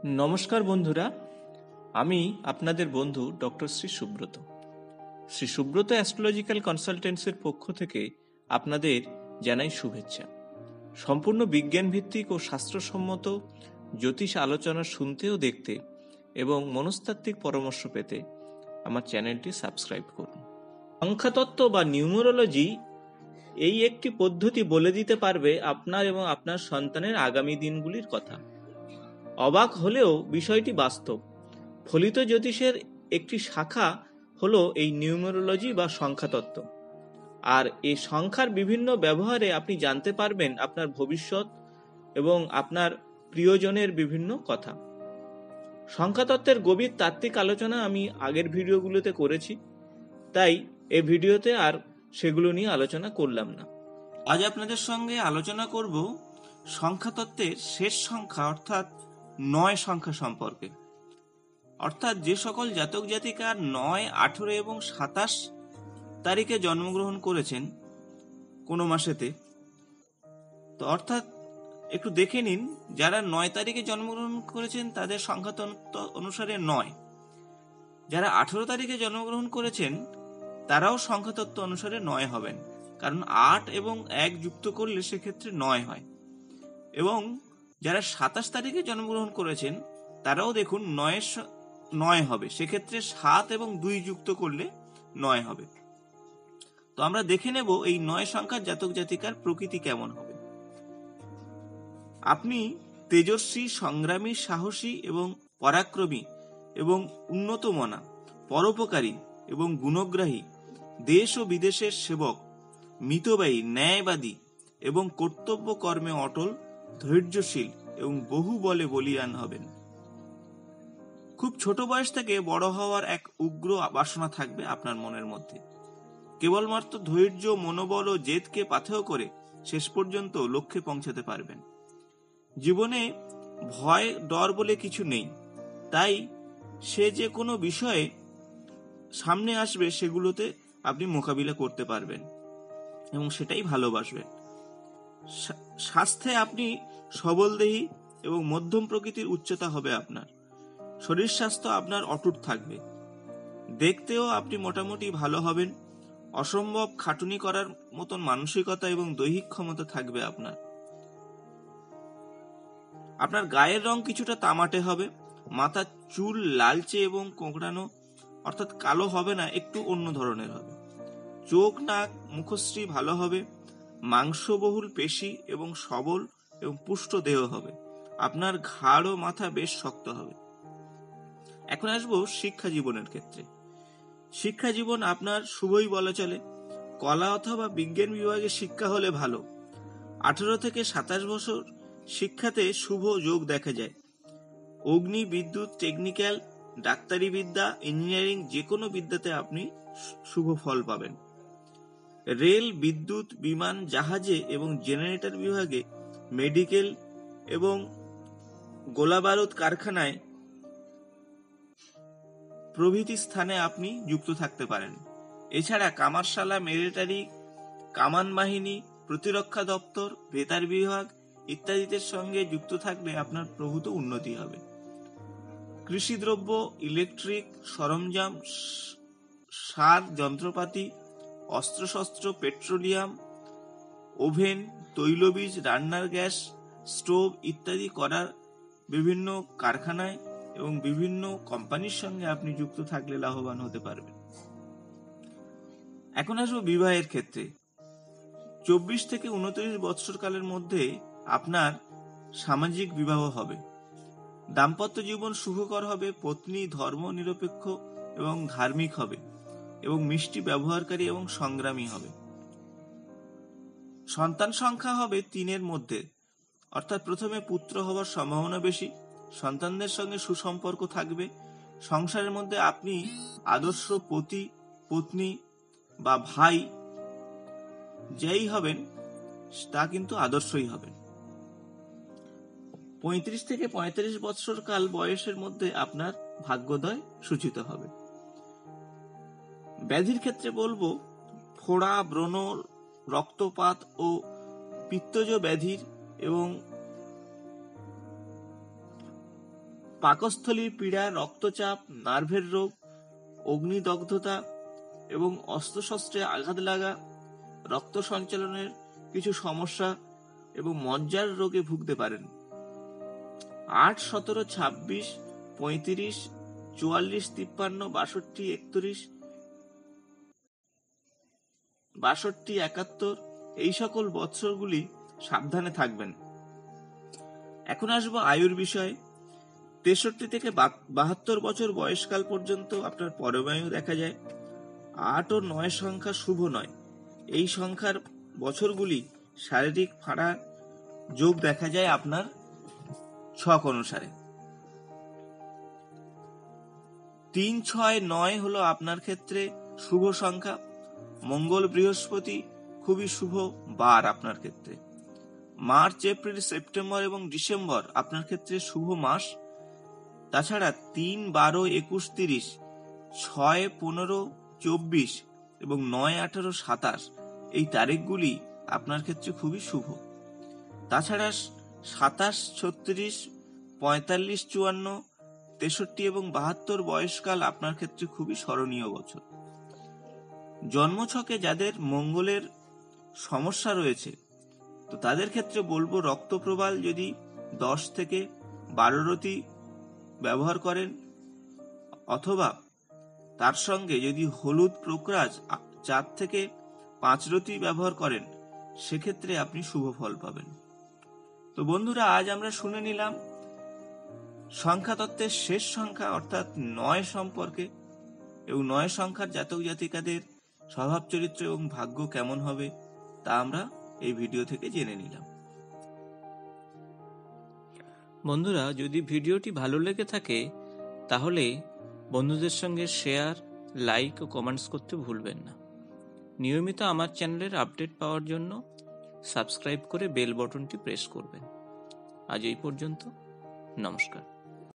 নমস্কার বন্ধুরা, আমি আপনাদের বন্ধু ডক্টর শ্রী সুব্রত। শ্রী সুব্রত অ্যাস্ট্রোলজিক্যাল কনসালটেন্সির পক্ষ থেকে আপনাদের জানাই শুভেচ্ছা। সম্পূর্ণ বিজ্ঞান ভিত্তিক ও শাস্ত্রসম্মত জ্যোতিষ আলোচনা শুনতে ও দেখতে এবং মনস্তাত্ত্বিক পরামর্শ পেতে আমার চ্যানেলটি সাবস্ক্রাইব করুন। সংখ্যাতত্ত্ব বা নিউমেরোলজি এই একটি পদ্ধতি বলে দিতে পারবে আপনার এবং আপনার সন্তানের আগামী দিনগুলির কথা। অবাক হলেও বিষয়টি বাস্তব। ফলিত জ্যোতিষের একটি শাখা হলো এই নিউমেরোলজি বা সংখ্যাতত্ত্ব। আর এই সংখ্যার বিভিন্ন ব্যবহারে আপনি জানতে পারবেন আপনার ভবিষ্যৎ এবং আপনার প্রিয়জনের বিভিন্ন কথা। সংখ্যাতত্ত্বের গভীর তাত্ত্বিক আলোচনা আমি আগের ভিডিওগুলোতে করেছি, তাই এই ভিডিওতে আর সেগুলো নিয়ে আলোচনা করলাম না। আজ আপনাদের সঙ্গে আলোচনা করব সংখ্যাতত্ত্বের শেষ সংখ্যা অর্থাৎ 9 সংখ্যা সম্পর্কে। অর্থাৎ যে সকল জাতক জাতিকা 9, 18 এবং 27 তারিখে জন্মগ্রহণ করেছেন কোনো মাসেতে, তো অর্থাৎ একটু দেখে নিন, যারা 9 তারিখে জন্মগ্রহণ করেছেন তাদের সংখ্যাতত্ত্ব অনুসারে 9, যারা 18 তারিখে জন্মগ্রহণ করেছেন তারাও সংখ্যাতত্ত্ব অনুসারে 9 হবেন, কারণ 8 এবং 1 যুক্ত করলে সেক্ষেত্রে 9 হয়। এবং যারা 27 তারিখে জন্মগ্রহণ করেছেন তারাও দেখুন 9 হবে, সেক্ষেত্রে 7 এবং 2 যুক্ত করলে 9 হবে। তো আমরা দেখে নেব এই 9 সংখ্যার জাতক জাতিকার প্রকৃতি কেমন হবে। আপনি তেজস্বী, সংগ্রামী, সাহসী এবং পরাক্রমী এবং উন্নতমনা, পরোপকারী এবং গুণগ্রাহী, দেশ ও বিদেশের সেবক, মিতব্যয়ী, ন্যায়বাদী এবং কর্তব্য কর্মে অটল, ধৈর্যশীল এবং বহু বলে বলীয়ান হবেন। খুব ছোট বয়স থেকে বড় হওয়ার এক উগ্র বাসনা থাকবে আপনার মনের মধ্যে। কেবলমাত্র ধৈর্য, মনোবল ও জেদকে পাথেয় করে শেষ পর্যন্ত লক্ষ্যে পৌঁছাতে পারবেন। জীবনে ভয়, ডর বলে কিছু নেই, তাই সে যে কোনো বিষয়ে সামনে আসবে সেগুলোতে আপনি মোকাবিলা করতে পারবেন এবং সেটাই ভালোবাসবেন। স্বাস্থ্যে আপনি সবলদেহী এবং মধ্যম প্রকৃতির উচ্চতা হবে আপনার। শরীর স্বাস্থ্য আপনার অটুট থাকবে। দেখতেও আপনি মোটামুটি ভালো হবেন। অসম্ভব খাটুনি করার মতন মানসিকতা এবং দৈহিক ক্ষমতা থাকবে আপনার। আপনার গায়ের রং কিছুটা তামাটে হবে। মাথার চুল লালচে এবং কোঁকড়ানো, অর্থাৎ কালো হবে না, একটু অন্য ধরনের হবে। চোখ, নাক, মুখশ্রী ভালো হবে। মাংসবহুল পেশি এবং সবল এবং পুষ্ট দেহ হবে। আপনার ঘাড় ও মাথা বেশ শক্ত হবে। এখন আসবো শিক্ষা জীবনের ক্ষেত্রে। শিক্ষা জীবন আপনার শুভই বলা চলে। কলা অথবা বিজ্ঞান বিভাগে শিক্ষা হলে ভালো। 18 থেকে 27 বছর শিক্ষাতে শুভ যোগ দেখা যায়। অগ্নি, বিদ্যুৎ, টেকনিক্যাল, ডাক্তারি বিদ্যা, ইঞ্জিনিয়ারিং, যে কোনো বিদ্যাতে আপনি শুভ ফল পাবেন। রেল, বিদ্যুৎ, বিমান, জাহাজে এবং জেনারেটর বিভাগে, মেডিকেল এবং গোলাবারুদ কারখানায় প্রভৃতি স্থানে আপনি যুক্ত থাকতে পারেন। এছাড়া কামারশালা, মিলিটারি, কামান বাহিনী, প্রতিরক্ষা দপ্তর, বেতার বিভাগ ইত্যাদিতে সঙ্গে যুক্ত থাকলে আপনার প্রভূত উন্নতি হবে। কৃষিদ্রব্য, ইলেকট্রিক সরঞ্জাম, সার, যন্ত্রপাতি, অস্ত্রশস্ত্র, পেট্রোলিয়াম, ওভেন, তৈলবীজ, রান্নার গ্যাস, স্টোভ ইত্যাদি করার বিভিন্ন কারখানায় এবং বিভিন্ন কোম্পানির সঙ্গে আপনি যুক্ত থাকলে লাভবান হতে পারবেন। এখন আসবো বিবাহের ক্ষেত্রে। 24 থেকে 29 বৎসর কালের মধ্যে আপনার সামাজিক বিবাহ হবে। দাম্পত্য জীবন সুখকর হবে। পত্নী ধর্ম নিরপেক্ষ এবং ধার্মিক হবে এবং মিষ্টি ব্যবহারকারী এবং সংগ্রামী হবে। সন্তান সংখ্যা হবে 3-এর মধ্যে, অর্থাৎ প্রথমে পুত্র হওয়ার সম্ভাবনা বেশি। সন্তানদের সঙ্গে সুসম্পর্ক থাকবে। সংসারের মধ্যে আপনি আদর্শ পতি, পত্নী বা ভাই যেই হবেন তা কিন্তু আদর্শই হবেন। 35 থেকে 35 বৎসর কাল বয়সের মধ্যে আপনার ভাগ্যোদয় সূচিত হবে। ব্যাধির ক্ষেত্রে বলবো, ফোড়া, ব্রণ, রক্তপাত ও পিত্তজ ব্যাধির এবং পাকস্থলীর পীড়া, রক্তচাপ, নার্ভের রোগ, অগ্নিদগ্ধতা এবং অস্ত্রশস্ত্রে আঘাত লাগা, রক্ত সঞ্চালনের কিছু সমস্যা এবং মজ্জার রোগে ভুগতে পারেন। 8, 17, 26, 35, 44, 53, 62, 31, 62, 71 এই সকল বছরগুলি সাবধানে থাকবেন। এখন আসবো আয়ুর বিষয়ে। 63 থেকে 72 বছর বয়সকাল পর্যন্ত আপনার পরমায়ু দেখা যায়। 8 ও 9 সংখ্যা শুভ নয়। এই সংখ্যার বছরগুলি শারীরিক ফাড়া যোগ দেখা যায় আপনার ছক অনুসারে। 3, 6, 9 হলো আপনার ক্ষেত্রে শুভ সংখ্যা। মঙ্গল, বৃহস্পতি খুবই শুভ বার আপনার ক্ষেত্রে। মার্চ, এপ্রিল, সেপ্টেম্বর এবং ডিসেম্বর আপনার ক্ষেত্রে শুভ মাস। তাছাড়া 3, 12, 21, 30, 6, 15, 24 এবং 9, 18, 27 এই তারিখগুলি আপনার ক্ষেত্রে খুবই শুভ। তাছাড়া 27, 36, 45, 54, 63 এবং 72 বয়সকাল আপনার ক্ষেত্রে খুবই স্মরণীয় বছর। জন্মছকে যাদের মঙ্গলের সমস্যা রয়েছে, তো তাদের ক্ষেত্রে বলবো রক্তপ্রবাল যদি 10 থেকে 12 রতি ব্যবহার করেন, অথবা তার সঙ্গে যদি হলুদ প্রোকরাজ 4 থেকে 5 রতি ব্যবহার করেন, সেক্ষেত্রে আপনি শুভ ফল পাবেন। তো বন্ধুরা, আজ আমরা শুনে নিলাম সংখ্যাতত্ত্বের শেষ সংখ্যা অর্থাৎ 9 সম্পর্কে, এবং 9 সংখ্যার জাতক জাতিকাদের স্বভাব চরিত্র এবং ভাগ্য কেমন হবে তা আমরা এই ভিডিও থেকে জেনে নিলাম। বন্ধুরা, যদি ভিডিওটি ভালো লেগে থাকে তাহলে বন্ধুদের সঙ্গে শেয়ার, লাইক ও কমেন্টস করতে ভুলবেন না। নিয়মিত আমার চ্যানেলের আপডেট পাওয়ার জন্য সাবস্ক্রাইব করে বেল বাটনটি প্রেস করবেন। আজ এই পর্যন্ত, নমস্কার।